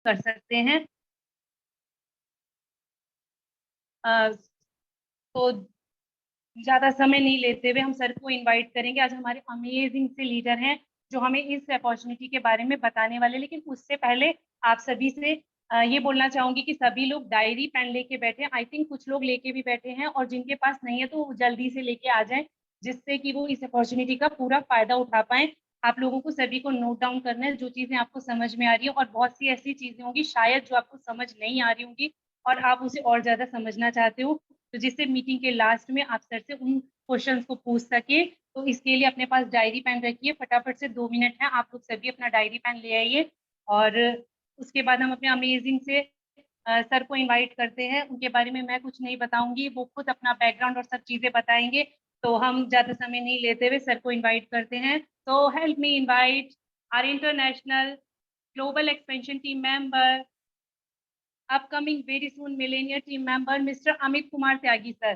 कर सकते हैं। तो ज्यादा समय नहीं लेते हुए हम सर को इनवाइट करेंगे। आज हमारे अमेजिंग से लीडर हैं जो हमें इस अपॉर्चुनिटी के बारे में बताने वाले। लेकिन उससे पहले आप सभी से ये बोलना चाहूंगी कि सभी लोग डायरी पेन लेके बैठे हैं। आई थिंक कुछ लोग लेके भी बैठे हैं, और जिनके पास नहीं है तो वो जल्दी से लेके आ जाएं, जिससे कि वो इस अपॉर्चुनिटी का पूरा फायदा उठा पाए। आप लोगों को सभी को नोट डाउन करना है जो चीजें आपको समझ में आ रही है, और बहुत सी ऐसी चीजें होंगी शायद जो आपको समझ नहीं आ रही होंगी और आप उसे और ज्यादा समझना चाहते हो, तो जिससे मीटिंग के लास्ट में आप सर से उन क्वेश्चंस को पूछ सके। तो इसके लिए अपने पास डायरी पेन रखिए। फटाफट से 2 मिनट है, आप लोग सभी अपना डायरी पेन ले आइए। और उसके बाद हम अपने अमेजिंग से सर को इनवाइट करते हैं। उनके बारे में मैं कुछ नहीं बताऊंगी, वो खुद अपना बैकग्राउंड और सब चीजें बताएंगे। तो हम ज्यादा समय नहीं लेते हुए सर को इनवाइट करते हैं। तो help me invite our international global expansion team member, upcoming very soon millennial team member, Mr. Amit Kumar Tyagi sir.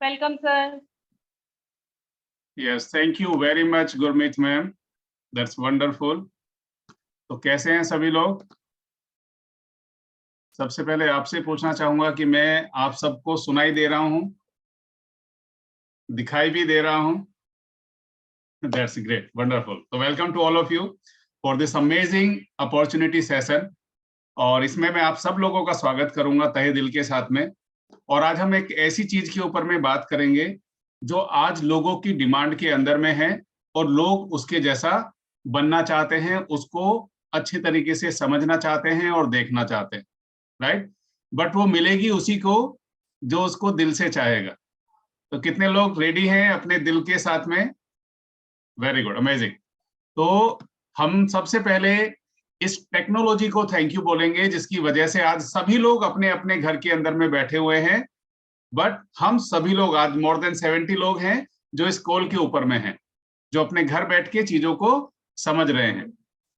Welcome sir. Yes, thank you very much Gurmeet ma'am. That's wonderful. तो कैसे हैं सभी लोग? सबसे पहले आपसे पूछना चाहूंगा कि मैं आप सबको सुनाई दे रहा हूं, दिखाई भी दे रहा हूं? That's great, wonderful. So welcome to all of you for this amazing opportunity session. और इसमें मैं आप सब लोगों का स्वागत करूंगा तहे दिल के साथ में। और आज हम एक ऐसी चीज के ऊपर में बात करेंगे जो आज लोगों की डिमांड के अंदर में है, और लोग उसके जैसा बनना चाहते हैं, उसको अच्छे तरीके से समझना चाहते हैं और देखना चाहते हैं, राइट? बट वो मिलेगी उसी को जो उसको दिल से चाहेगा। तो कितने लोग रेडी हैं अपने दिल के साथ में? Very good, amazing. तो हम सबसे पहले इस टेक्नोलॉजी को थैंक यू बोलेंगे जिसकी वजह से आज सभी लोग अपने अपने घर के अंदर में बैठे हुए हैं। बट हम सभी लोग आज मोर देन 70 लोग हैं जो इस कॉल के ऊपर में हैं, जो अपने घर बैठ के चीजों को समझ रहे हैं।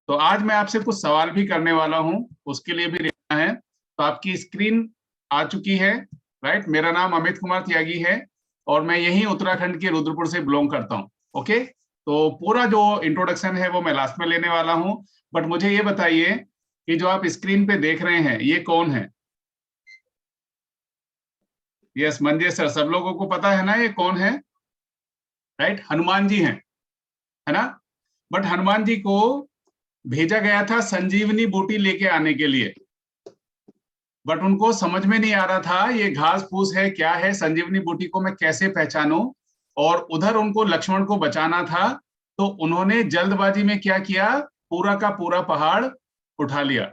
तो आज मैं आपसे कुछ सवाल भी करने वाला हूं, उसके लिए भी रहना है। तो आपकी स्क्रीन आ चुकी है, राइट? मेरा नाम अमित कुमार त्यागी है और मैं यही उत्तराखंड के रुद्रपुर से बिलोंग करता हूं। ओके, तो पूरा जो इंट्रोडक्शन है वो मैं लास्ट में लेने वाला हूं। बट मुझे ये बताइए कि जो आप स्क्रीन पे देख रहे हैं ये कौन है? यस, मंजेश सर, सब लोगों को पता है ना ये कौन है? राइट, हनुमान जी हैं, है ना? बट हनुमान जी को भेजा गया था संजीवनी बूटी लेके आने के लिए, बट उनको समझ में नहीं आ रहा था ये घास फूस है क्या है, संजीवनी बूटी को मैं कैसे पहचानूं। और उधर उनको लक्ष्मण को बचाना था, तो उन्होंने जल्दबाजी में क्या किया, पूरा का पूरा पहाड़ उठा लिया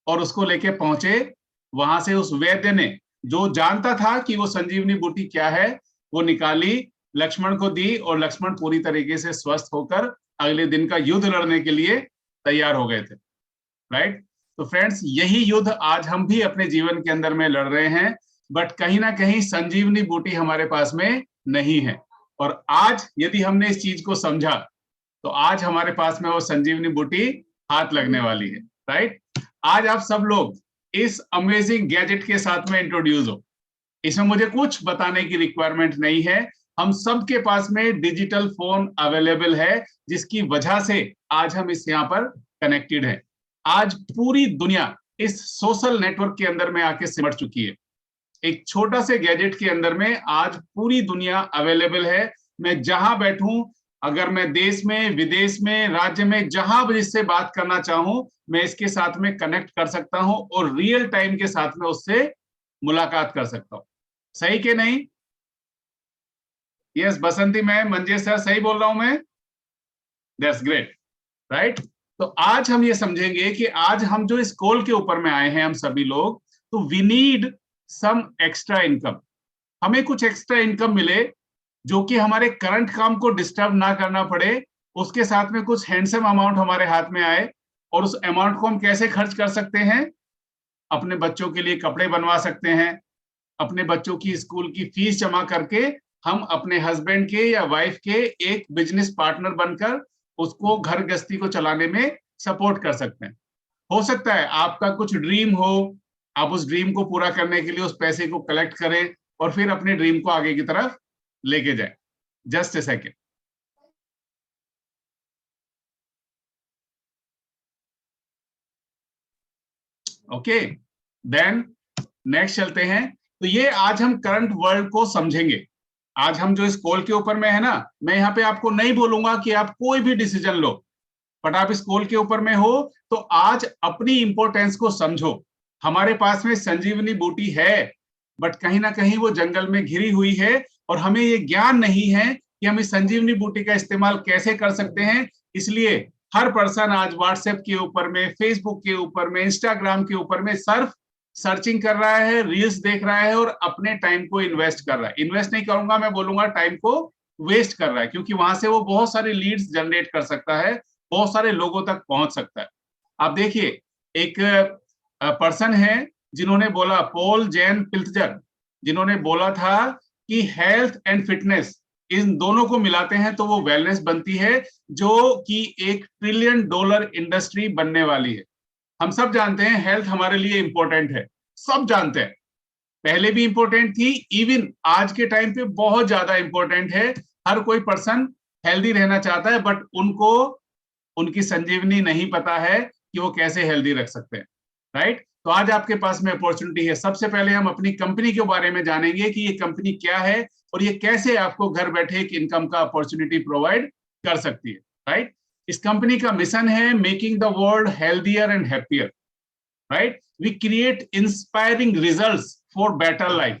और उसको लेके पहुंचे। वहां से उस वैद्य ने, जो जानता था कि वो संजीवनी बूटी क्या है, वो निकाली, लक्ष्मण को दी और लक्ष्मण पूरी तरीके से स्वस्थ होकर अगले दिन का युद्ध लड़ने के लिए तैयार हो गए थे, राइट? तो फ्रेंड्स, यही युद्ध आज हम भी अपने जीवन के अंदर में लड़ रहे हैं, बट कहीं ना कहीं संजीवनी बूटी हमारे पास में नहीं है। और आज यदि हमने इस चीज को समझा तो आज हमारे पास में वो संजीवनी बूटी हाथ लगने वाली है, राइट? आज आप सब लोग इस अमेजिंग गैजेट के साथ में इंट्रोड्यूस हो। इसमें मुझे कुछ बताने की रिक्वायरमेंट नहीं है, हम सबके पास में डिजिटल फोन अवेलेबल है, जिसकी वजह से आज हम इस यहाँ पर कनेक्टेड हैं। आज पूरी दुनिया इस सोशल नेटवर्क के अंदर में आके सिमट चुकी है। एक छोटा से गैजेट के अंदर में आज पूरी दुनिया अवेलेबल है। मैं जहां बैठूं, अगर मैं देश में, विदेश में, राज्य में, जहां भी जिससे बात करना चाहूं, मैं इसके साथ में कनेक्ट कर सकता हूं और रियल टाइम के साथ में उससे मुलाकात कर सकता हूं। सही के नहीं? यस बसंती मैम, मंजेश सर, सही बोल रहा हूं मैं? That's great, right? तो आज हम ये समझेंगे कि आज हम जो इस कॉल के ऊपर में आए हैं हम सभी लोग, तो we need some extra income. हमें कुछ एक्स्ट्रा इनकम मिले जो कि हमारे करंट काम को डिस्टर्ब ना करना पड़े, उसके साथ में कुछ हैंडसम अमाउंट हमारे हाथ में आए। और उस अमाउंट को हम कैसे खर्च कर सकते हैं? अपने बच्चों के लिए कपड़े बनवा सकते हैं, अपने बच्चों की स्कूल की फीस जमा करके हम अपने हस्बैंड के या वाइफ के एक बिजनेस पार्टनर बनकर उसको घर गृहस्थी को चलाने में सपोर्ट कर सकते हैं। हो सकता है आपका कुछ ड्रीम हो, आप उस ड्रीम को पूरा करने के लिए उस पैसे को कलेक्ट करें और फिर अपने ड्रीम को आगे की तरफ लेके जाए। Just a second. Okay, then next चलते हैं। तो ये आज हम करंट वर्ल्ड को समझेंगे। आज हम जो इस कॉल के ऊपर में है ना, मैं यहाँ पे आपको नहीं बोलूंगा कि आप कोई भी डिसीजन लो, बट आप इस कॉल के ऊपर में हो तो आज अपनी इंपॉर्टेंस को समझो। हमारे पास में संजीवनी बूटी है, बट कहीं ना कहीं वो जंगल में घिरी हुई है और हमें ये ज्ञान नहीं है कि हम इस संजीवनी बूटी का इस्तेमाल कैसे कर सकते हैं। इसलिए हर पर्सन आज व्हाट्सएप के ऊपर में, फेसबुक के ऊपर में, इंस्टाग्राम के ऊपर में सर्फ सर्चिंग कर रहा है, रील्स देख रहा है और अपने टाइम को इन्वेस्ट कर रहा है। इन्वेस्ट नहीं करूंगा, मैं बोलूंगा टाइम को वेस्ट कर रहा है, क्योंकि वहां से वो बहुत सारे लीड्स जनरेट कर सकता है, बहुत सारे लोगों तक पहुंच सकता है। आप देखिए, एक पर्सन है जिन्होंने बोला, पॉल जेन पिल्टजर, जिन्होंने बोला था कि हेल्थ एंड फिटनेस इन दोनों को मिलाते हैं तो वो वेलनेस बनती है, जो कि $1 ट्रिलियन इंडस्ट्री बनने वाली है। हम सब जानते हैं हेल्थ हमारे लिए इंपॉर्टेंट है, सब जानते हैं, पहले भी इंपॉर्टेंट थी, इवन आज के टाइम पे बहुत ज्यादा इंपॉर्टेंट है। हर कोई पर्सन हेल्दी रहना चाहता है, बट उनको उनकी संजीवनी नहीं पता है कि वो कैसे हेल्दी रख सकते हैं, राइट। तो आज आपके पास में अपॉर्चुनिटी है। सबसे पहले हम अपनी कंपनी के बारे में जानेंगे कि ये कंपनी क्या है और ये कैसे आपको घर बैठे एक इनकम का अपॉर्चुनिटी प्रोवाइड कर सकती है, राइट। इस कंपनी का मिशन है making the world healthier and happier, right. We create inspiring results for better life,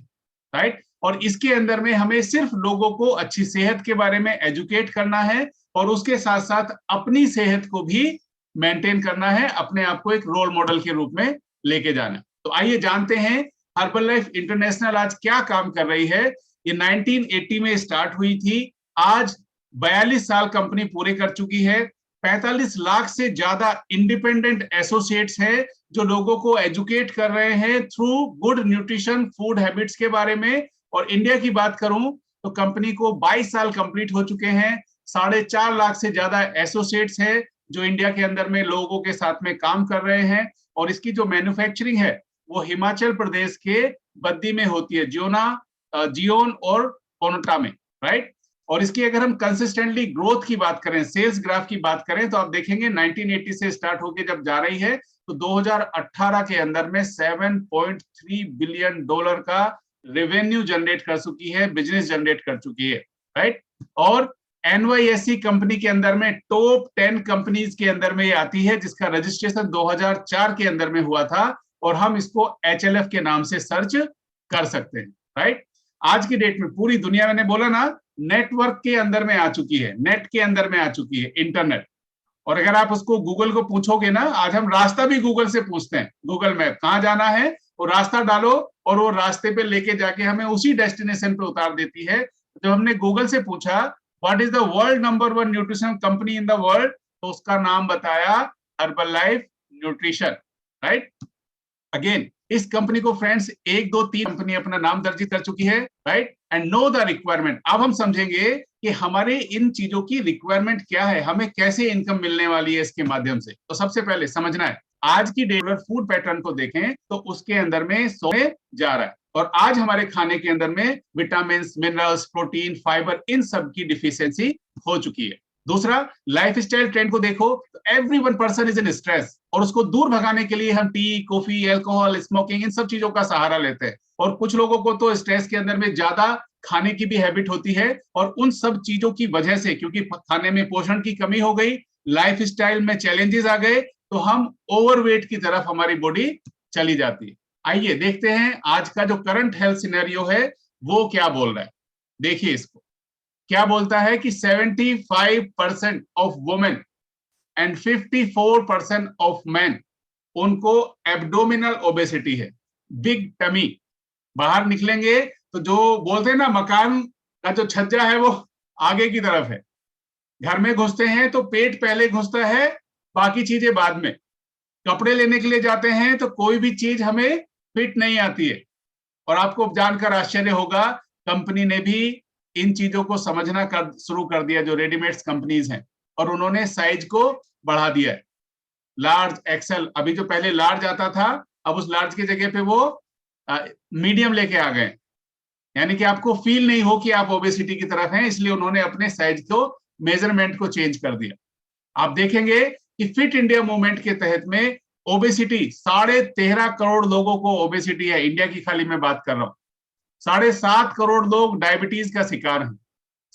right. और इसके अंदर में हमें सिर्फ लोगों को अच्छी सेहत के बारे में एजुकेट करना है और उसके साथ साथ अपनी सेहत को भी मेंटेन करना है, अपने आप को एक रोल मॉडल के रूप में लेके जाना। तो आइए जानते हैं हर्बल लाइफ इंटरनेशनल आज क्या काम कर रही है। ये 1980 में स्टार्ट हुई थी, आज 42 साल कंपनी पूरे कर चुकी है। 45 लाख से ज्यादा इंडिपेंडेंट एसोसिएट्स हैं जो लोगों को एजुकेट कर रहे हैं through good nutrition, food habits के बारे में। और इंडिया की बात करूं तो कंपनी को 22 साल कंप्लीट हो चुके हैं। 4.5 लाख से ज्यादा एसोसिएट्स हैं जो इंडिया के अंदर में लोगों के साथ में काम कर रहे हैं। और इसकी जो मैन्युफैक्चरिंग है वो हिमाचल प्रदेश के बद्दी में होती है, जियोन और कोनटा में, राइट। और इसकी अगर हम कंसिस्टेंटली ग्रोथ की बात करें, सेल्स ग्राफ की बात करें, तो आप देखेंगे 1980 से स्टार्ट होकर जब जा रही है तो 2018 के अंदर में $7.3 बिलियन का रेवेन्यू जनरेट कर चुकी है, बिजनेस जनरेट कर चुकी है, राइट। और NYSE कंपनी के अंदर में टॉप 10 कंपनीज के अंदर में ये आती है, जिसका रजिस्ट्रेशन 2004 के अंदर में हुआ था और हम इसको HLF के नाम से सर्च कर सकते हैं, राइट। आज की डेट में पूरी दुनिया, मैंने बोला ना, नेटवर्क के अंदर में आ चुकी है, नेट के अंदर में आ चुकी है, इंटरनेट। और अगर आप उसको गूगल को पूछोगे ना, आज हम रास्ता भी गूगल से पूछते हैं, गूगल मैप कहाँ जाना है वो रास्ता डालो और वो रास्ते पे लेके जाके हमें उसी डेस्टिनेशन पे उतार देती है। जब हमने गूगल से पूछा what is the world number 1 nutrition company in the world, तो उसका नाम बताया herbal life nutrition, right. Again इस कंपनी को फ्रेंड्स 1, 2, 3 कंपनी अपना नाम दर्ज कर चुकी है, right. And know the requirement. अब हम समझेंगे कि हमारे इन चीजों की रिक्वायरमेंट क्या है, हमें कैसे इनकम मिलने वाली है इसके माध्यम से। तो सबसे पहले समझना है, आज की डेट फूड पैटर्न को देखें तो उसके अंदर में सोने जा रहा है और आज हमारे खाने के अंदर में विटामिन, मिनरल्स, प्रोटीन, फाइबर, इन सब की डिफिशियंसी हो चुकी है। दूसरा, लाइफस्टाइल ट्रेंड को देखो तो everyone person is in stress और उसको दूर भगाने के लिए हम टी, कॉफी, अल्कोहल, स्मोकिंग, इन सब चीजों का सहारा लेते हैं। और कुछ लोगों को तो स्ट्रेस के अंदर में ज्यादा खाने की भी हैबिट होती है और उन सब चीजों की वजह से, क्योंकि खाने में पोषण की कमी हो गई, लाइफस्टाइल में चैलेंजेस आ गए, तो हम ओवरवेट की तरफ हमारी बॉडी चली जाती है। आइए देखते हैं आज का जो करंट हेल्थ सिनेरियो है वो क्या बोल रहा है। देखिए इसको, क्या बोलता है कि 75% of women and 54% of man, उनको एब्डोमिनल ओबेसिटी है, बिग टमी। बाहर निकलेंगे तो जो बोलते हैं ना, मकान का जो छज्जा है वो आगे की तरफ है, घर में घुसते हैं तो पेट पहले घुसता है, बाकी चीजें बाद में। कपड़े लेने के लिए जाते हैं तो कोई भी चीज हमें फिट नहीं आती है। और आपको जानकर आश्चर्य होगा, कंपनी ने भी इन चीजों को समझना शुरू कर दिया, जो रेडीमेड्स कंपनीज हैं, और उन्होंने साइज को बढ़ा दिया है, लार्ज, एक्सेल। अभी जो पहले लार्ज आता था, अब उस लार्ज की जगह पे वो मीडियम लेके आ गए, यानी कि आपको फील नहीं हो कि आप ओबेसिटी की तरफ हैं, इसलिए उन्होंने अपने साइज को, मेजरमेंट को चेंज कर दिया। आप देखेंगे कि फिट इंडिया मूवमेंट के तहत में ओबेसिटी 13.5 करोड़ लोगों को ओबेसिटी है, इंडिया की खाली मैं बात कर रहा हूं। 7.5 करोड़ लोग डायबिटीज का शिकार हैं।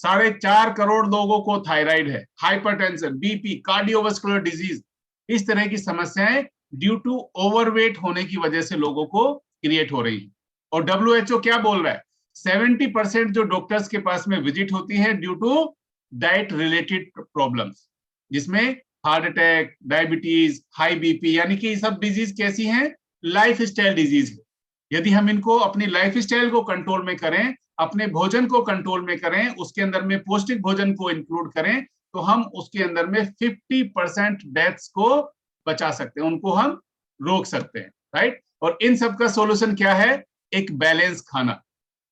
4.5 करोड़ लोगों को थायराइड है, हाइपरटेंशन, बीपी, कार्डियोवास्कुलर डिजीज, इस तरह की समस्याएं ड्यू टू ओवरवेट होने की वजह से लोगों को क्रिएट हो रही है। और WHO क्या बोल रहा है, 70% जो डॉक्टर्स के पास में विजिट होती है due to diet related problems, जिसमें heart attack, diabetes, high BP, यानी कि ये सब डिजीज कैसी हैं, लाइफ स्टाइल डिजीज है। यदि हम इनको अपनी लाइफ स्टाइल को कंट्रोल में करें, अपने भोजन को कंट्रोल में करें, उसके अंदर में पौष्टिक भोजन को इंक्लूड करें, तो हम उसके अंदर में 50% डेथ्स को बचा सकते हैं, उनको हम रोक सकते हैं, राइट। और इन सब का सॉल्यूशन क्या है, एक बैलेंस खाना,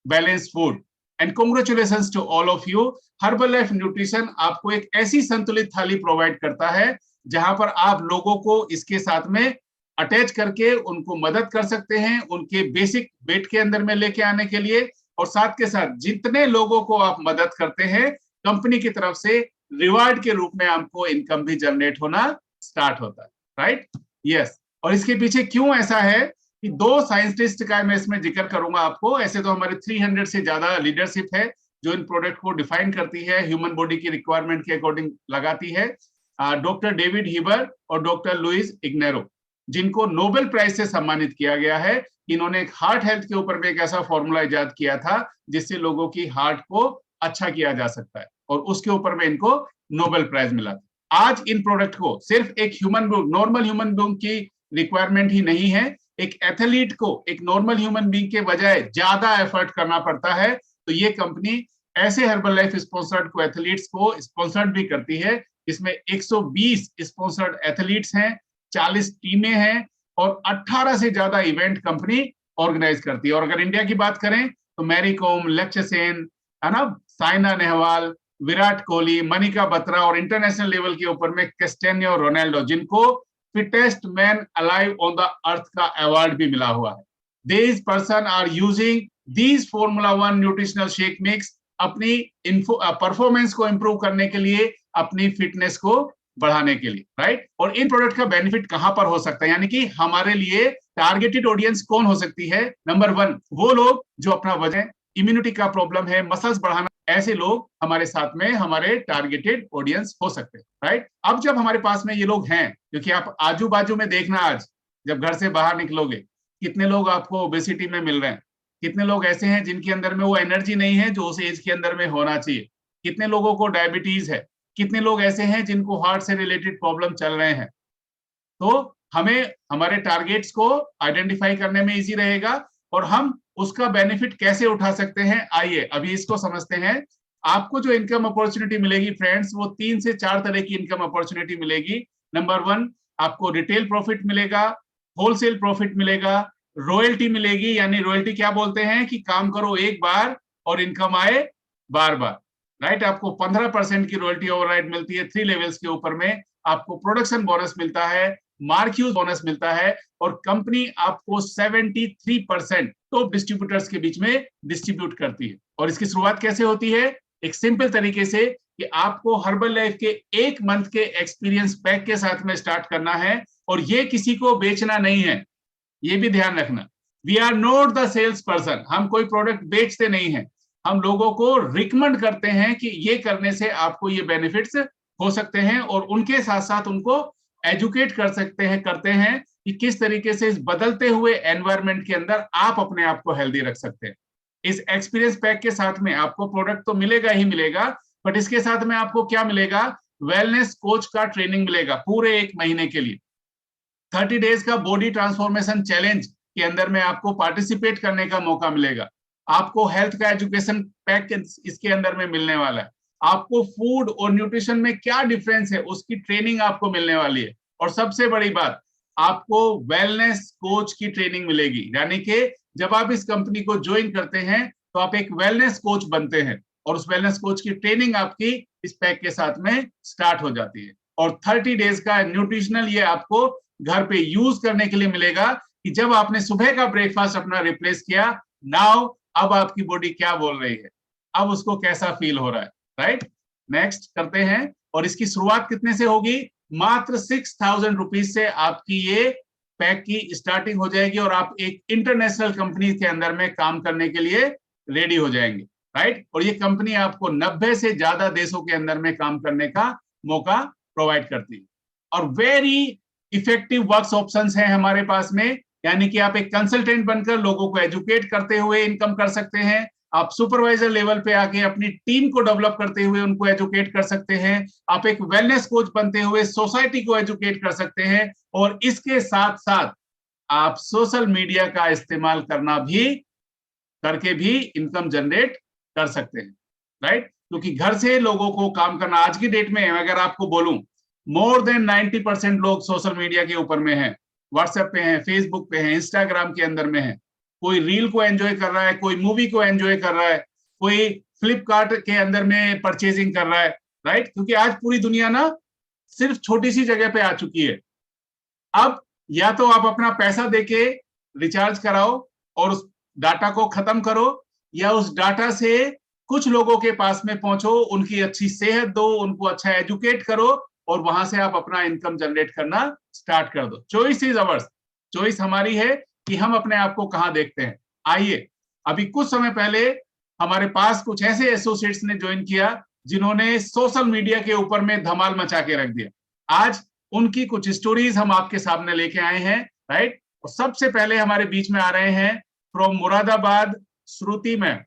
balance food. And congratulations to all of you. Herbal nutrition आपको एक ऐसी संतुलित थाली प्रोवाइड करता है जहां पर आप लोगों को इसके साथ में अटैच करके उनको मदद कर सकते हैं उनके बेसिक वेट के अंदर में लेके आने के लिए, और साथ के साथ जितने लोगों को आप मदद करते हैं कंपनी की तरफ से रिवार्ड के रूप में आपको इनकम भी जनरेट होना स्टार्ट होता है, राइट। यस। और इसके पीछे क्यों ऐसा है कि 2 साइंटिस्ट का मैं इसमें जिक्र करूंगा आपको। ऐसे तो हमारे 300 से ज्यादा लीडरशिप है जो इन प्रोडक्ट को डिफाइन करती है, ह्यूमन बॉडी की रिक्वायरमेंट के अकॉर्डिंग लगाती है। डॉक्टर डेविड हीबर और डॉक्टर लुइस इग्नेरो, जिनको नोबेल प्राइज से सम्मानित किया गया है। इन्होंने एक हार्ट हेल्थ के ऊपर में एक ऐसा फॉर्मूला इजाद किया था जिससे लोगों की हार्ट को अच्छा किया जा सकता है, और उसके ऊपर में इनको नोबेल प्राइज मिला। आज इन प्रोडक्ट को सिर्फ एक human being, normal human being की रिक्वायरमेंट ही नहीं है, एक एथलीट को एक नॉर्मल ह्यूमन बीइंग के बजाय ज्यादा एफर्ट करना पड़ता है। तो ये कंपनी ऐसे हर्बल लाइफ स्पॉन्सर्ड को एथलीट्स को स्पॉन्सर्ड भी करती है, इसमें 120 स्पॉन्सर्ड एथलीट्स हैं, 40 टीमें हैं, और 18 से ज्यादा इवेंट कंपनी ऑर्गेनाइज करती है। और अगर इंडिया की बात करें तो मैरी कॉम, लक्ष्य सेन, है ना, साइना नेहवाल, विराट कोहली, मनिका बत्रा, और इंटरनेशनल लेवल के ऊपर में क्रिस्टियानो रोनाल्डो, जिनको fittest man alive on the earth का अवार्ड भी मिला हुआ है। These person are using these Formula 1 nutritional shake mix अपनी परफॉर्मेंस को इंप्रूव करने के लिए, अपनी फिटनेस को बढ़ाने के लिए, राइट। और इन प्रोडक्ट का बेनिफिट कहां पर हो सकता है, यानी कि हमारे लिए टारगेटेड ऑडियंस कौन हो सकती है। नंबर 1, वो लोग जो अपना वजन, इम्यूनिटी का प्रॉब्लम है, मसल्स बढ़ाना, ऐसे लोग हमारे साथ में हमारे टारगेटेड ऑडियंस हो सकते हैं, राइट। अब जब हमारे पास में ये लोग हैं, क्योंकि आप आजू बाजू में देखना, आज जब घर से बाहर निकलोगे कितने लोग आपको ओबेसिटी में मिल रहे हैं, कितने लोग ऐसे हैं जिनके अंदर में वो एनर्जी नहीं है जो उस एज के अंदर में होना चाहिए, कितने लोगों को डायबिटीज है, कितने लोग ऐसे हैं जिनको हार्ट से रिलेटेड प्रॉब्लम चल रहे हैं। तो हमें हमारे टारगेट्स को आइडेंटिफाई करने में इजी रहेगा, और हम उसका बेनिफिट कैसे उठा सकते हैं, आइए अभी इसको समझते हैं। आपको जो इनकम अपॉर्चुनिटी मिलेगी फ्रेंड्स, वो 3 से 4 तरह की इनकम अपॉर्चुनिटी मिलेगी। नंबर 1, आपको रिटेल प्रॉफिट मिलेगा, होलसेल प्रॉफिट मिलेगा, रॉयल्टी मिलेगी। यानी रॉयल्टी क्या बोलते हैं कि काम करो एक बार और इनकम आए बार बार, राइट। आपको 15% की रॉयल्टी ओवरराइड मिलती है 3 लेवल्स के ऊपर में। आपको प्रोडक्शन बोनस मिलता है, मार्क्यूज बोनस मिलता है, और कंपनी आपको 73% टॉप डिस्ट्रीब्यूटर्स के बीच में डिस्ट्रीब्यूट करती है। और इसकी शुरुआत कैसे होती है, एक सिंपल तरीके से कि आपको हर्बल लाइफ के 1 मंथ के एक्सपीरियंस पैक के साथ में स्टार्ट करना है, और ये किसी को बेचना नहीं है, ये भी ध्यान रखना। We are not the sales person, हम कोई प्रोडक्ट बेचते नहीं हैं, हम लोगों को रिकमेंड करते हैं कि ये करने से आपको ये बेनिफिट्स हो सकते हैं, और उनके साथ साथ उनको एजुकेट करते हैं कि किस तरीके से इस बदलते हुए एनवायरनमेंट के अंदर आप अपने आप को हेल्दी रख सकते हैं। इस एक्सपीरियंस पैक के साथ में आपको प्रोडक्ट तो मिलेगा ही मिलेगा, बट इसके साथ में आपको क्या मिलेगा, वेलनेस कोच का ट्रेनिंग मिलेगा पूरे 1 महीने के लिए। 30 डेज का बॉडी ट्रांसफॉर्मेशन चैलेंज के अंदर में आपको पार्टिसिपेट करने का मौका मिलेगा। आपको हेल्थ का एजुकेशन पैक इसके अंदर में मिलने वाला है। आपको फूड और न्यूट्रिशन में क्या डिफरेंस है उसकी ट्रेनिंग आपको मिलने वाली है, और सबसे बड़ी बात, आपको वेलनेस कोच की ट्रेनिंग मिलेगी। यानी कि जब आप इस कंपनी को ज्वाइन करते हैं तो आप एक वेलनेस कोच बनते हैं, और उस वेलनेस कोच की ट्रेनिंग आपकी इस पैक के साथ में स्टार्ट हो जाती है। और 30 डेज का न्यूट्रिशनल ये आपको घर पे यूज करने के लिए मिलेगा कि जब आपने सुबह का ब्रेकफास्ट अपना रिप्लेस किया, नाउ अब आपकी बॉडी क्या बोल रही है, अब उसको कैसा फील हो रहा है, राइट। नेक्स्ट करते हैं, और इसकी शुरुआत कितने से होगी, मात्र 6000 रुपीज से आपकी ये पैक की स्टार्टिंग हो जाएगी और आप एक इंटरनेशनल कंपनी के अंदर में काम करने के लिए रेडी हो जाएंगे, राइट। और ये कंपनी आपको 90 से ज्यादा देशों के अंदर में काम करने का मौका प्रोवाइड करती है। और वेरी इफेक्टिव वर्क ऑप्शंस हैं हमारे पास में, यानी कि आप एक कंसल्टेंट बनकर लोगों को एजुकेट करते हुए इनकम कर सकते हैं, आप सुपरवाइजर लेवल पे आके अपनी टीम को डेवलप करते हुए उनको एजुकेट कर सकते हैं, आप एक वेलनेस कोच बनते हुए सोसाइटी को एजुकेट कर सकते हैं, और इसके साथ साथ आप सोशल मीडिया का इस्तेमाल करके भी इनकम जनरेट कर सकते हैं, राइट। क्योंकि घर से लोगों को काम करना आज की डेट में, अगर आपको बोलूं, मोर देन 90% लोग सोशल मीडिया के ऊपर में हैं, व्हाट्सएप पे हैं, फेसबुक पे हैं, इंस्टाग्राम के अंदर में है। कोई रील को एंजॉय कर रहा है, कोई मूवी को एंजॉय कर रहा है, कोई फ्लिपकार्ट के अंदर में परचेजिंग कर रहा है, राइट। क्योंकि आज पूरी दुनिया ना सिर्फ छोटी सी जगह पे आ चुकी है। अब या तो आप अपना पैसा देके रिचार्ज कराओ और उस डाटा को खत्म करो, या उस डाटा से कुछ लोगों के पास में पहुंचो, उनकी अच्छी सेहत दो, उनको अच्छा एजुकेट करो, और वहां से आप अपना इनकम जनरेट करना स्टार्ट कर दो। चॉइस इज अवर्स, चॉइस हमारी है कि हम अपने आप को कहां देखते हैं। आइए, अभी कुछ समय पहले हमारे पास कुछ ऐसे एसोसिएट्स ने ज्वाइन किया जिन्होंने सोशल मीडिया के ऊपर में धमाल मचा के रख दिया। आज उनकी कुछ स्टोरीज हम आपके सामने लेके आए हैं, राइट। और सबसे पहले हमारे बीच में आ रहे हैं from Moradabad, Shruti ma'am.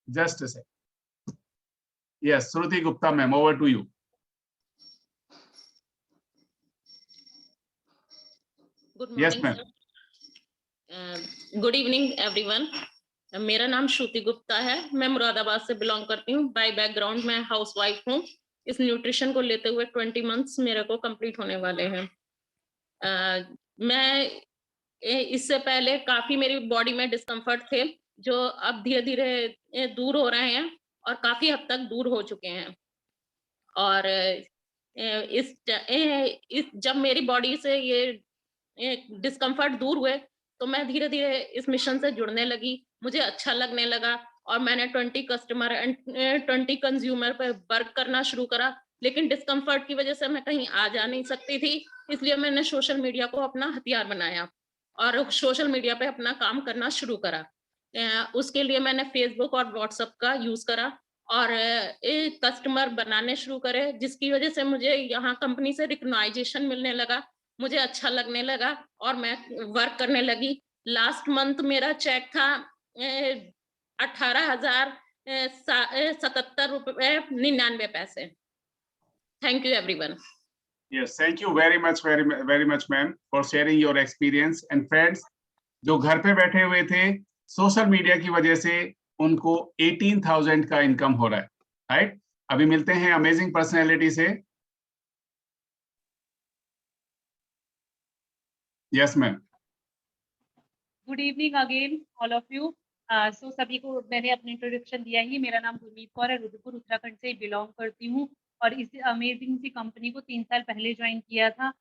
Just से yes, Shruti Gupta ma'am, over to you. Good morning, good evening everyone. मेरा नाम श्रुति गुप्ता है, मैं मुरादाबाद से बिलोंग करती हूँ। बाय बैकग्राउंड मैं हाउसवाइफ हूँ। इस न्यूट्रिशन को लेते हुए 20 मंथ्स मेरे को कंप्लीट होने वाले हैं। मैं इससे पहले काफी मेरी बॉडी में डिस्कम्फर्ट थे, जो अब धीरे धीरे दूर हो रहे हैं और काफी हद तक दूर हो चुके हैं। और जब मेरी बॉडी से ये डिस्कम्फर्ट दूर हुए तो मैं धीरे धीरे इस मिशन से जुड़ने लगी, मुझे अच्छा लगने लगा और मैंने 20 कस्टमर एंड 20 कंज्यूमर पर वर्क करना शुरू करा। लेकिन डिस्कम्फर्ट की वजह से मैं कहीं आ जा नहीं सकती थी, इसलिए मैंने सोशल मीडिया को अपना हथियार बनाया और सोशल मीडिया पे अपना काम करना शुरू करा। उसके लिए मैंने फेसबुक और व्हाट्सएप का यूज करा और कस्टमर बनाने शुरू करे, जिसकी वजह से मुझे यहाँ कंपनी से रिकग्नाइजेशन मिलने लगा, मुझे अच्छा लगने लगा और मैं वर्क करने लगी। लास्ट मंथ मेरा चेक था 18,077.99 thank you everyone. Yes, thank you very much, very much, ma'am, for sharing your experience. And friends, जो घर पे बैठे हुए थे, सोशल मीडिया की वजह से उनको 18,000 का इनकम हो रहा है, राइट। अभी मिलते हैं अमेजिंग पर्सनैलिटी से। Yes ma'am. Good evening again all of you. So सभी को मैंने अपनी इंट्रोडक्शन दिया ही। मेरा नाम गुरमीत कौर है, रुद्रपुर उत्तराखंड से बिलोंग करती हूँ और इस अमेजिंग सी कंपनी को 3 साल पहले ज्वाइन किया था।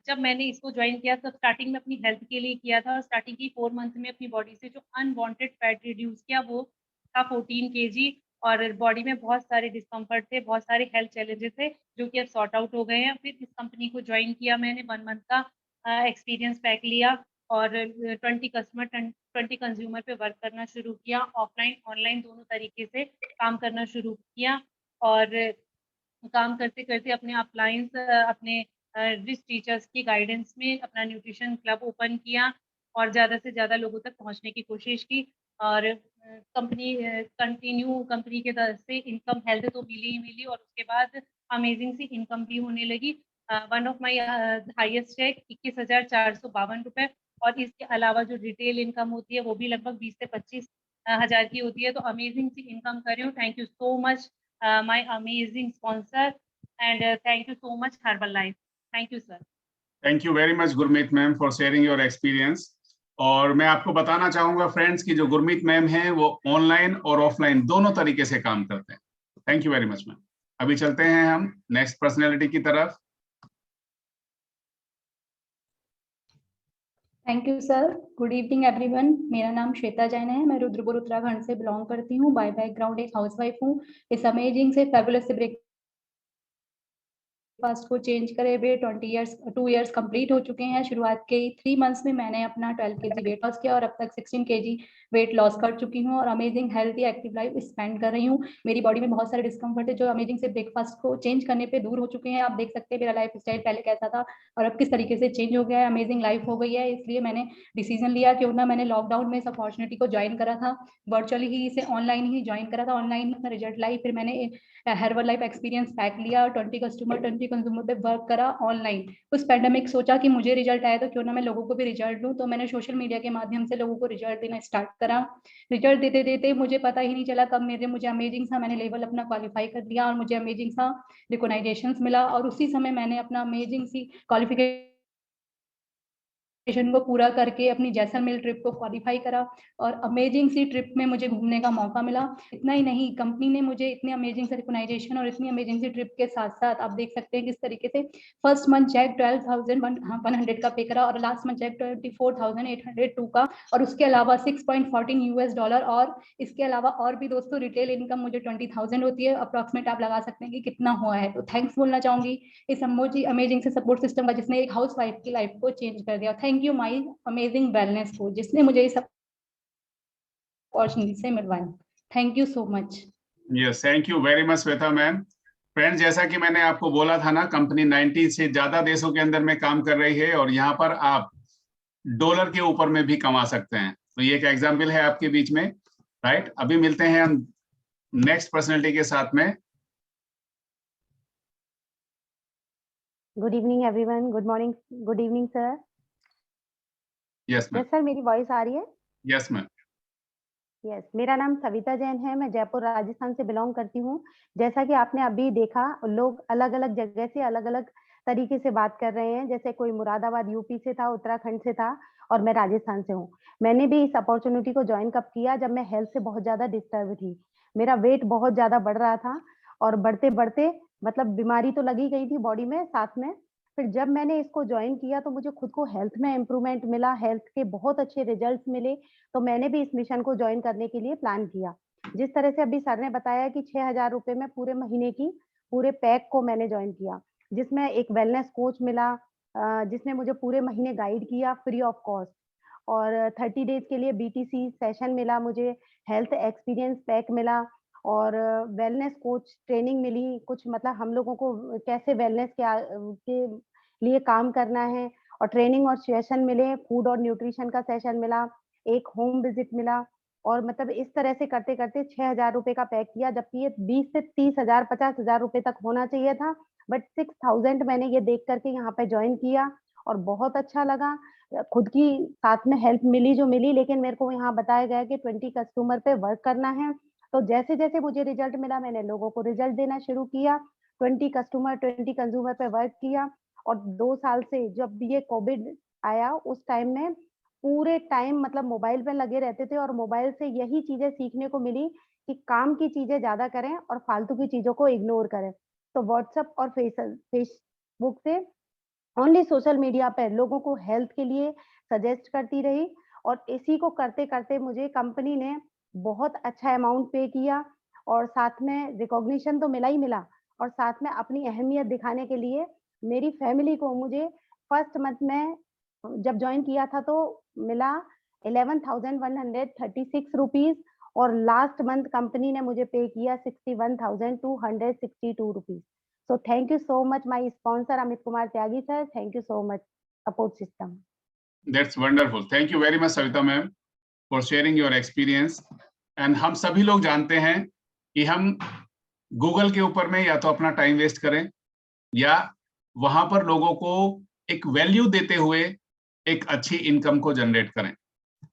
जब मैंने इसको ज्वाइन किया तो स्टार्टिंग में अपनी हेल्थ के लिए किया था और स्टार्टिंग की 4 मंथ में अपनी बॉडी से जो अनवांटेड फैट रिड्यूस किया वो था 14 kg और बॉडी में बहुत सारे डिस्कम्फर्ट थे, बहुत सारे हेल्थ चैलेंजेस थे जो कि अब सॉर्ट आउट हो गए हैं। फिर इस कंपनी को ज्वाइन किया मैंने, 1 मंथ का एक्सपीरियंस पैक लिया और 20 कस्टमर 20 कंज्यूमर पे वर्क करना शुरू किया। ऑफलाइन ऑनलाइन दोनों तरीके से काम करना शुरू किया और काम करते करते अपने अप्लायंस अपने रिच टीचर्स की गाइडेंस में अपना न्यूट्रिशन क्लब ओपन किया और ज़्यादा से ज़्यादा लोगों तक पहुंचने की कोशिश की और कंपनी की तरफ से इनकम हेल्थ तो मिली और उसके बाद अमेजिंग सी इनकम भी होने लगी। One of my highest cheque 21,452 रुपये और इसके अलावा जो रिटेल इनकम होती है वो भी लगभग 20 से 25 हज़ार की होती है। तो अमेजिंग सी इनकम कर रही हूँ। Thank you so much my amazing sponsor and thank you so much herbal life. Thank you sir. Thank you very much Gurmeet ma'am for sharing your experience. और मैं आपको बताना चाहूंगा फ्रेंड्स कि जो गुरमीत मैम हैं वो ऑनलाइन और ऑफलाइन दोनों तरीके से काम करते हैं। Thank you very much ma'am. अभी चलते हैं हम नेक्स्ट पर्सनैलिटी की तरफ। Thank you sir. Good evening everyone. मेरा नाम श्वेता जैन है, मैं रुद्रपुर उत्तराखंड से बिलोंग करती हूँ। बाय बैकग्राउंड एक हाउसवाइफ हूँ। इस अमेजिंग से फैबुलस से ब्रेकफास्ट ब्रेकफास्ट को चेंज करे हुए 2 ईयर्स कंप्लीट हो चुके हैं। शुरुआत के 3 मंथ्स में मैंने अपना 12 kg वेट लॉस किया और अब तक 16 kg वेट लॉस कर चुकी हूँ और amazing healthy active life spend कर रही हूँ। मेरी बॉडी में बहुत सारे डिस्कम्फर्ट है जो अमेजिंग से ब्रेकफास्ट को चेंज करने पे दूर हो चुके हैं। आप देख सकते हैं मेरा लाइफ स्टाइल पहले कैसा था और अब किस तरीके से चेंज हो गया है, अमेजिंग लाइफ हो गई है। इसलिए मैंने डिसीजन लिया क्यों ना मैंने लॉकडाउन में इस अपॉर्चुनिटी को ज्वाइन करा था, वर्चुअली ही इसे ऑनलाइन ही ज्वाइन करा था, ऑनलाइन अपना रिजल्ट लाई, फिर मैंने हर्बल लाइफ एक्सपीरियंस पैक लिया, 20 कस्टमर 20 कंज्यूमर पे वर्क करा ऑनलाइन। उस पैंडेमिक सोचा कि मुझे रिजल्ट आया तो क्यों ना मैं लोगों को भी रिजल्ट दूं, तो मैंने सोशल मीडिया के माध्यम से लोगों को रिजल्ट देना स्टार्ट करा। रिजल्ट देते देते मुझे पता ही नहीं चला कब मुझे अमेजिंग सा मैंने लेवल अपना क्वालिफाई कर लिया और मुझे अमेजिंग सा रिकॉग्नाइजेशन मिला और उसी समय मैंने अपना अमेजिंग सी क्वालिफिकेशन को पूरा करके अपनी जैसलमेर ट्रिप को क्वालिफाई करा और अमेजिंग सी ट्रिप में मुझे घूमने का मौका मिला। इतना ही नहीं, कंपनी ने मुझे इतने अमेजिंग से रिकॉग्नाइजेशन और इतनी अमेजिंग सी ट्रिप के साथ साथ आप देख सकते हैं किस तरीके से फर्स्ट मंथ चेक 12,100 का पे करा और लास्ट मंथ चेक 24,802 का और उसके अलावा $6.14 और इसके अलावा और भी दोस्तों रिटेल इनकम मुझे 20,000 होती है, अप्रॉक्सीमेट आप लगा सकते हैं कि कितना हुआ है। तो थैंक्स बोलना चाहूंगी इस अमेजिंग से सपोर्ट सिस्टम का जिसने एक हाउस वाइफ की लाइफ को चेंज कर दिया। Thank you my amazing wellness को जिसने मुझे इस अपॉर्चुनिटी से मिलवाया। Thank you so much. Yes, thank you very much Shweta ma'am. Friends, जैसा कि मैंने आपको बोला था ना, कंपनी 90 से ज्यादा देशों के अंदर में काम कर रही है और यहाँ पर आप डॉलर के ऊपर में भी कमा सकते हैं। तो ये एक एग्जाम्पल है आपके बीच में, राइट। अभी मिलते हैं हम नेक्स्ट पर्सनैलिटी के साथ में। Good evening everyone, good morning, good evening sir. Yes ma'am. Yes sir, मेरी वॉइस आ रही है? Yes ma'am. यस, मेरा नाम सविता जैन है, मैं जयपुर राजस्थान से बिलोंग करती हूँ। जैसा कि आपने अभी देखा, लोग अलग अलग जगह से अलग अलग तरीके से बात कर रहे हैं। जैसे कोई मुरादाबाद यूपी से था, उत्तराखंड से था और मैं राजस्थान से हूँ। मैंने भी इस अपॉर्चुनिटी को ज्वाइन कब किया, जब मैं हेल्थ से बहुत ज्यादा डिस्टर्ब थी। मेरा वेट बहुत ज्यादा बढ़ रहा था और बढ़ते बढ़ते मतलब बीमारी तो लगी गई थी बॉडी में साथ में। फिर जब मैंने इसको ज्वाइन किया तो मुझे खुद को हेल्थ में इम्प्रूवमेंट मिला, हेल्थ के बहुत अच्छे रिजल्ट्स मिले। तो मैंने भी इस मिशन को ज्वाइन करने के लिए प्लान किया। जिस तरह से अभी सर ने बताया कि 6,000 रुपए में पूरे महीने की पूरे पैक को मैंने ज्वाइन किया, जिसमें एक वेलनेस कोच मिला, जिसने मुझे पूरे महीने गाइड किया फ्री ऑफ कॉस्ट, और 30 डेज के लिए BTC सेशन मिला, मुझे हेल्थ एक्सपीरियंस पैक मिला और वेलनेस कोच ट्रेनिंग मिली। कुछ मतलब हम लोगों को कैसे वेलनेस के लिए काम करना है और ट्रेनिंग और सेशन मिले, फूड और न्यूट्रिशन का सेशन मिला, एक होम विजिट मिला और मतलब इस तरह से करते करते 6,000 रुपए का पैक किया, जबकि ये 20 से 30,000 50,000 रुपए तक होना चाहिए था। बट 6,000 मैंने ये देख करके यहाँ पे ज्वाइन किया और बहुत अच्छा लगा। खुद की साथ में हेल्प मिली जो मिली, लेकिन मेरे को यहाँ बताया गया कि 20 कस्टमर पे वर्क करना है। तो जैसे जैसे मुझे रिजल्ट मिला, मैंने लोगों को रिजल्ट देना शुरू किया। 20 कस्टमर 20 कंज्यूमर पे वर्क किया और 2 साल से जब ये कोविड आया उस टाइम में पूरे टाइम मतलब मोबाइल पे लगे रहते थे और मोबाइल से यही चीजें सीखने को मिली कि काम की चीजें ज्यादा करें और फालतू की चीजों को इग्नोर करें। तो व्हाट्सएप और फेसबुक से ओनली सोशल मीडिया पे लोगों को हेल्थ के लिए सजेस्ट करती रही और इसी को करते करते मुझे कंपनी ने बहुत अच्छा अमाउंट पे किया और साथ में रिकॉग्निशन तो मिला ही मिला और साथ में अपनी अहमियत दिखाने के लिए मेरी फैमिली को मुझे फर्स्ट मंथ में जब ज्वाइन किया था तो मिला 11,136 रुपीज और लास्ट मंथ कंपनी ने मुझे पे किया 61,262 rupees. So thank you so much, my sponsor Amit Kumar Tyagi sir. Thank you so much, support system. That's wonderful. Thank you very much, Savita ma'am, for sharing your experience. And हम सभी लोग जानते हैं कि हम Google के ऊपर में या तो अपना टाइम वेस्ट करें या वहां पर लोगों को एक वैल्यू देते हुए एक अच्छी इनकम को जनरेट करें।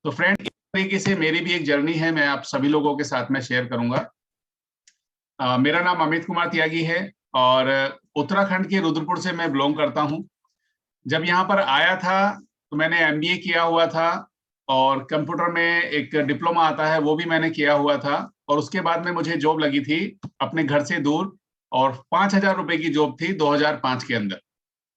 तो फ्रेंड, इस तरीके से मेरी भी एक जर्नी है, मैं आप सभी लोगों के साथ में शेयर करूंगा। मेरा नाम अमित कुमार त्यागी है और उत्तराखंड के रुद्रपुर से मैं बिलोंग करता हूं। जब यहाँ पर आया था तो मैंने MBA किया हुआ था और कंप्यूटर में एक डिप्लोमा आता है वो भी मैंने किया हुआ था और उसके बाद में मुझे जॉब लगी थी अपने घर से दूर और 5,000 रुपए की जॉब थी 2005 के अंदर,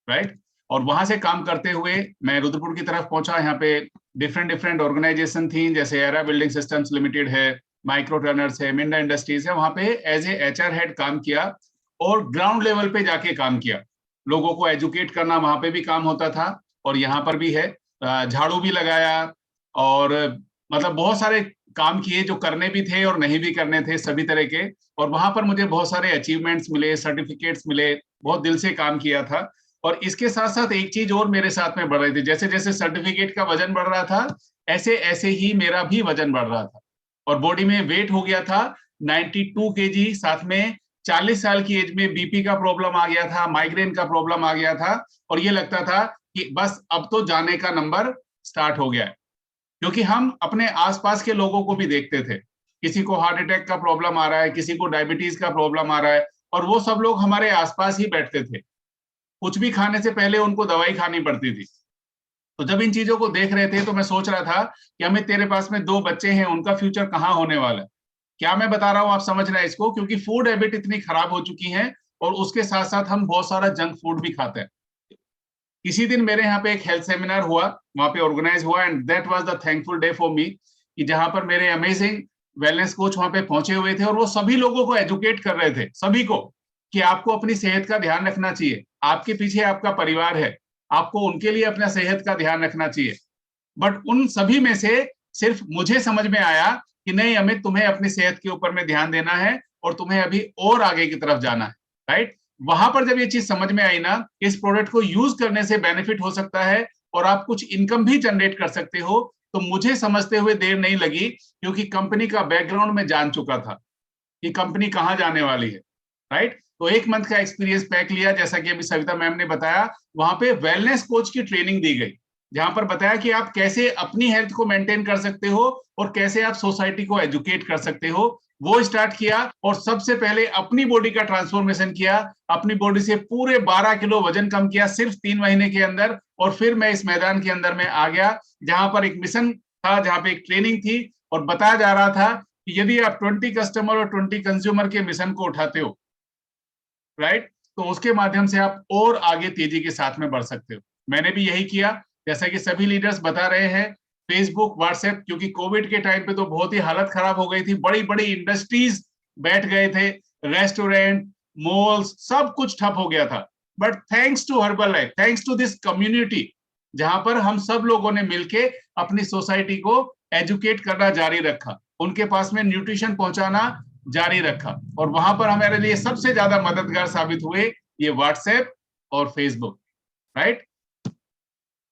राइट। और वहां से काम करते हुए मैं रुद्रपुर की तरफ पहुंचा। यहाँ पे डिफरेंट ऑर्गेनाइजेशन थी, जैसे एरा बिल्डिंग सिस्टम्स लिमिटेड है, माइक्रो टर्नर्स है, मिंडा इंडस्ट्रीज है। वहां पे एज ए HR हेड काम किया और ग्राउंड लेवल पे जाके काम किया। लोगों को एजुकेट करना, वहां पे भी काम होता था और यहाँ पर भी है। झाड़ू भी लगाया और मतलब बहुत सारे काम किए जो करने भी थे और नहीं भी करने थे, सभी तरह के। और वहां पर मुझे बहुत सारे अचीवमेंट्स मिले, सर्टिफिकेट्स मिले, बहुत दिल से काम किया था। और इसके साथ साथ एक चीज और मेरे साथ में बढ़ रही थी, जैसे जैसे सर्टिफिकेट का वजन बढ़ रहा था ऐसे ऐसे ही मेरा भी वजन बढ़ रहा था और बॉडी में वेट हो गया था 92 kg। साथ में 40 साल की एज में बीपी का प्रॉब्लम आ गया था, माइग्रेन का प्रॉब्लम आ गया था और ये लगता था कि बस अब तो जाने का नंबर स्टार्ट हो गया है। क्योंकि हम अपने आसपास के लोगों को भी देखते थे, किसी को हार्ट अटैक का प्रॉब्लम आ रहा है, किसी को डायबिटीज का प्रॉब्लम आ रहा है और वो सब लोग हमारे आसपास ही बैठते थे। कुछ भी खाने से पहले उनको दवाई खानी पड़ती थी। तो जब इन चीजों को देख रहे थे तो मैं सोच रहा था कि अमित तेरे पास में 2 बच्चे हैं, उनका फ्यूचर कहाँ होने वाला है। क्या मैं बता रहा हूँ आप समझ रहे हैं इसको, क्योंकि फूड हैबिट इतनी खराब हो चुकी है और उसके साथ साथ हम बहुत सारा जंक फूड भी खाते हैं। किसी दिन मेरे यहाँ पे एक हेल्थ सेमिनार हुआ, वहां पे ऑर्गेनाइज हुआ and that was the thankful day for me, कि जहां पर मेरे अमेजिंग वेलनेस कोच वहां पे पहुंचे हुए थे और वो सभी लोगों को एजुकेट कर रहे थे, सभी को, कि आपको अपनी सेहत का ध्यान रखना चाहिए। आपके पीछे आपका परिवार है, आपको उनके लिए अपना सेहत का ध्यान रखना चाहिए। बट उन सभी में से सिर्फ मुझे समझ में आया कि नहीं अमित, तुम्हें अपनी सेहत के ऊपर में ध्यान देना है और तुम्हें अभी और आगे की तरफ जाना है, राइट। वहां पर जब ये चीज समझ में आई ना, इस प्रोडक्ट को यूज करने से बेनिफिट हो सकता है और आप कुछ इनकम भी जनरेट कर सकते हो, तो मुझे समझते हुए देर नहीं लगी, क्योंकि कंपनी का बैकग्राउंड में जान चुका था कि कंपनी कहां जाने वाली है, राइट। तो 1 मंथ का एक्सपीरियंस पैक लिया, जैसा कि अभी सविता मैम ने बताया। वहां पे वेलनेस कोच की ट्रेनिंग दी गई, जहां पर बताया कि आप कैसे अपनी हेल्थ को मेंटेन कर सकते हो और कैसे आप सोसाइटी को एजुकेट कर सकते हो। वो स्टार्ट किया और सबसे पहले अपनी बॉडी का ट्रांसफॉर्मेशन किया, अपनी बॉडी से पूरे 12 किलो वजन कम किया सिर्फ 3 महीने के अंदर। और फिर मैं इस मैदान के अंदर में आ गया, जहां पर एक मिशन था, जहां पे एक ट्रेनिंग थी और बताया जा रहा था कि यदि आप 20 कस्टमर और 20 कंज्यूमर के मिशन को उठाते हो, राइट, तो उसके माध्यम से आप और आगे तेजी के साथ में बढ़ सकते हो। मैंने भी यही किया, जैसा कि सभी लीडर्स बता रहे हैं। फेसबुक, व्हाट्सएप, क्योंकि कोविड के टाइम पे तो बहुत ही हालत खराब हो गई थी, बड़ी बड़ी इंडस्ट्रीज बैठ गए थे, रेस्टोरेंट, मॉल्स, सब कुछ ठप हो गया था। But thanks to Herbalife, thanks to this community, जहां पर हम सब लोगों ने मिलके अपनी सोसाइटी को एजुकेट करना जारी रखा, उनके पास में न्यूट्रिशन पहुंचाना जारी रखा। और वहां पर हमारे लिए सबसे ज्यादा मददगार साबित हुए ये व्हाट्सएप और फेसबुक, राइट।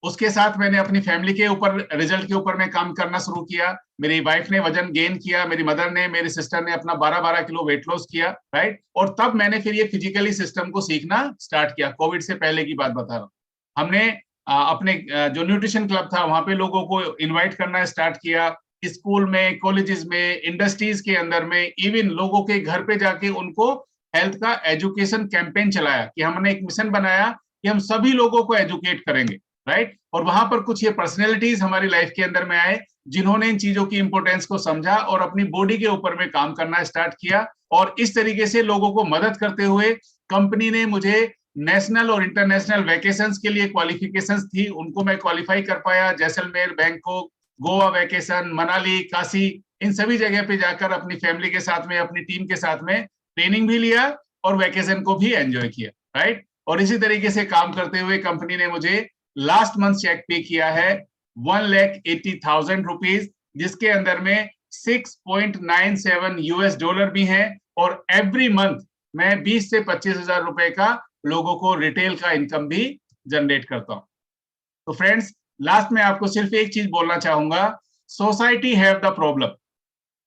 उसके साथ मैंने अपनी फैमिली के ऊपर, रिजल्ट के ऊपर मैं काम करना शुरू किया। मेरी वाइफ ने वजन गेन किया, मेरी मदर ने, मेरी सिस्टर ने अपना 12-12 किलो वेट लॉस किया, राइट। और तब मैंने फिर ये फिजिकली सिस्टम को सीखना स्टार्ट किया। कोविड से पहले की बात बता रहा हूँ। हमने अपने जो न्यूट्रिशन क्लब था वहां पे लोगों को इन्वाइट करना स्टार्ट किया, स्कूल में, कॉलेजेस में, इंडस्ट्रीज के अंदर में, इवन लोगों के घर पे जाके उनको हेल्थ का एजुकेशन कैंपेन चलाया, कि हमने एक मिशन बनाया कि हम सभी लोगों को एजुकेट करेंगे, राइट। और वहां पर कुछ ये पर्सनैलिटीज हमारी लाइफ के अंदर में आए, जिन्होंने इन चीजों की इंपॉर्टेंस को समझा और अपनी बॉडी के ऊपर में काम करना स्टार्ट किया। और इस तरीके से लोगों को मदद करते हुए कंपनी ने मुझे नेशनल और इंटरनेशनल वैकेशंस के लिए क्वालिफिकेशंस थी, उनको मैं क्वालिफाई कर पाया। जैसलमेर, बैंकॉक, गोवा वैकेशन, मनाली, काशी, इन सभी जगह पे जाकर अपनी फैमिली के साथ में, अपनी टीम के साथ में ट्रेनिंग भी लिया और वैकेशन को भी एंजॉय किया, राइट। और इसी तरीके से काम करते हुए कंपनी ने मुझे लास्ट मंथ चेक पे किया है $1,80,000 रुपीज, जिसके अंदर में $6.97 भी हैं। और एवरी मंथ मैं 20 से 25,000 रुपए का लोगों को रिटेल का इनकम भी जनरेट करता हूं। तो फ्रेंड्स, लास्ट में आपको सिर्फ एक चीज बोलना चाहूंगा, सोसाइटी हैव द प्रॉब्लम।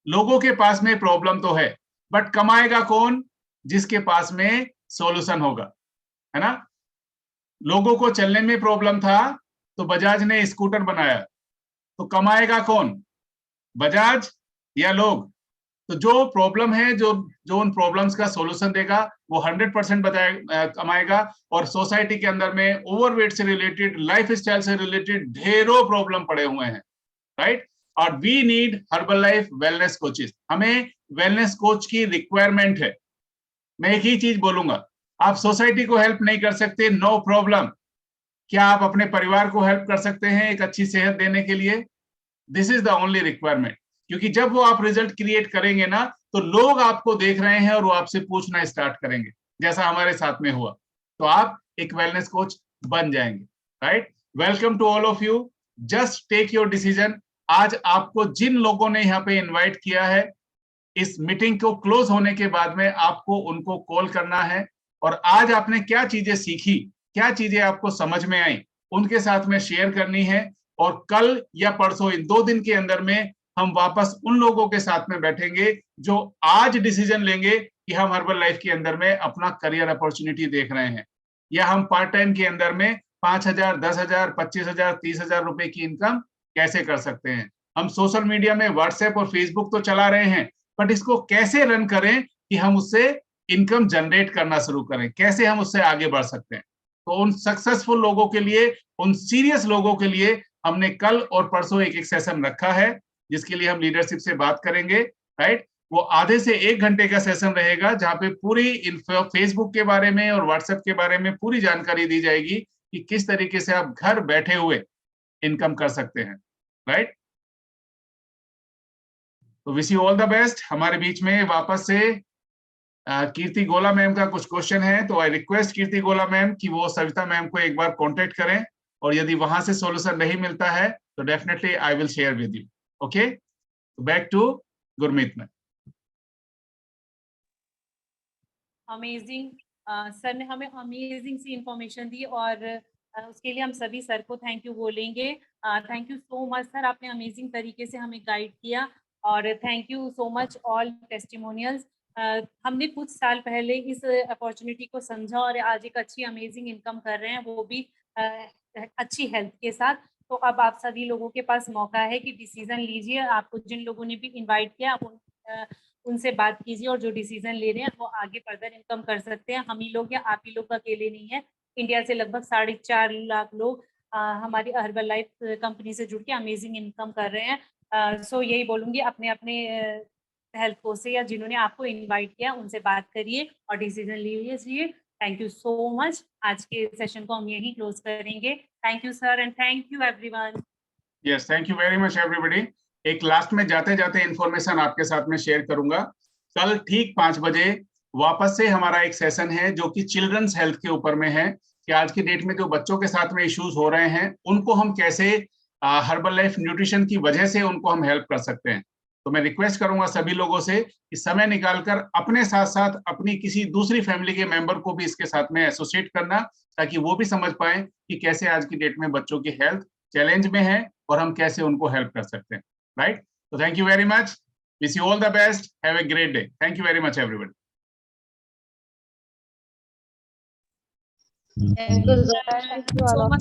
लोगों के पास में प्रॉब्लम तो है, बट कमाएगा कौन? जिसके पास में सॉल्यूशन होगा, है ना। लोगों को चलने में प्रॉब्लम था तो बजाज ने स्कूटर बनाया, तो कमाएगा कौन? बजाज या लोग? तो जो प्रॉब्लम है, जो उन प्रॉब्लम्स का सॉल्यूशन देगा, वो 100% कमाएगा। और सोसाइटी के अंदर में ओवरवेट से रिलेटेड, लाइफ स्टाइल से रिलेटेड ढेरों प्रॉब्लम पड़े हुए हैं, राइट। और we need Herbalife wellness coaches. हमें वेलनेस कोच की रिक्वायरमेंट है। मैं एक ही चीज बोलूंगा, आप सोसाइटी को हेल्प नहीं कर सकते, नो प्रॉब्लम। क्या आप अपने परिवार को हेल्प कर सकते हैं एक अच्छी सेहत देने के लिए? This is the only requirement. क्योंकि जब वो आप रिजल्ट क्रिएट करेंगे ना, तो लोग आपको देख रहे हैं और वो आपसे पूछना स्टार्ट करेंगे, जैसा हमारे साथ में हुआ। तो आप एक वेलनेस कोच बन जाएंगे, right. Welcome to all of you, just take your decision. आज आपको जिन लोगों ने यहाँ पे इनवाइट किया है, इस मीटिंग को क्लोज होने के बाद में आपको उनको कॉल करना है, और आज आपने क्या चीजें सीखी, क्या चीजें आपको समझ में आई, उनके साथ में शेयर करनी है। और कल या परसों, इन 2 दिन के अंदर में हम वापस उन लोगों के साथ में बैठेंगे जो आज डिसीजन लेंगे कि हम हर्बल लाइफ के अंदर में अपना करियर अपॉर्चुनिटी देख रहे हैं, या हम पार्ट टाइम के अंदर में 5,000, 10,000, 25,000, 30,000 रुपए की इनकम कैसे कर सकते हैं। हम सोशल मीडिया में व्हाट्सएप और फेसबुक तो चला रहे हैं, बट इसको कैसे रन करें कि हम उससे इनकम जनरेट करना शुरू करें, कैसे हम उससे आगे बढ़ सकते हैं। तो उन सक्सेसफुल लोगों के लिए, उन सीरियस लोगों के लिए हमने कल और परसों एक सेशन रखा है, जिसके लिए हम लीडरशिप से बात करेंगे, राइट। वो आधे से 1 घंटे का सेशन रहेगा, जहां पे पूरी फेसबुक के बारे में और व्हाट्सएप के बारे में पूरी जानकारी दी जाएगी कि किस तरीके से आप घर बैठे हुए इनकम कर सकते हैं, राइट। तो wish you all the best. हमारे बीच में वापस से कीर्ति गोला मैम का कुछ क्वेश्चन है, तो आई रिक्वेस्ट कीर्ति गोला मैम कि वो सविता मैम को एक बार कांटेक्ट करें, और यदि वहां से सॉल्यूशन नहीं मिलता है तो definitely I will share with you. Okay, back to Gurmeet ma'am. Amazing, sir ने हमें अमेजिंग सी इंफॉर्मेशन दी, और उसके लिए हम सभी सर को थैंक यू बोलेंगे। Thank you so much sir, आपने अमेजिंग तरीके से हमें गाइड किया, और thank you so much all testimonials. हमने कुछ साल पहले इस अपॉर्चुनिटी को समझा और आज एक अच्छी अमेजिंग इनकम कर रहे हैं, वो भी अच्छी हेल्थ के साथ। तो अब आप सभी लोगों के पास मौका है कि डिसीजन लीजिए। आपको जिन लोगों ने भी इनवाइट किया, आप उनसे बात कीजिए, और जो डिसीजन ले रहे हैं वो आगे फर्दर इनकम कर सकते हैं। हम ही लोग या आप ही लोग अकेले नहीं है, इंडिया से लगभग 4.5 लाख लोग हमारी हर्बल लाइफ कंपनी से जुड़ के अमेजिंग इनकम कर रहे हैं। सो यही बोलूँगी, अपने अपने हेल्थ कोच से या जिन्होंने आपको इनवाइट किया उनसे बात करिए और डिसीजन लीजिए। Thank you so much. आज के सेशन को हम यहीं क्लोज करेंगे। Thank you sir, and thank you everyone. Yes, thank you very much everybody. एक लास्ट में जाते जाते इंफॉर्मेशन आपके साथ में शेयर करूंगा। कल ठीक 5 बजे वापस से हमारा एक सेशन है जो कि चिल्ड्रंस हेल्थ के ऊपर में है, कि आज की डेट में जो बच्चों के साथ में इश्यूज हो रहे हैं उनको हम कैसे हर्बल लाइफ न्यूट्रिशन की वजह से उनको हम हेल्प कर सकते हैं। तो मैं रिक्वेस्ट करूंगा सभी लोगों से कि समय निकालकर अपने साथ साथ अपनी किसी दूसरी फैमिली के मेंबर को भी इसके साथ में एसोसिएट करना, ताकि वो भी समझ पाए कि कैसे आज की डेट में बच्चों की हेल्थ चैलेंज में है और हम कैसे उनको हेल्प कर सकते हैं, राइट। तो thank you very much, wish you all the best, have a great day. Thank you very much everybody. Thank you so much.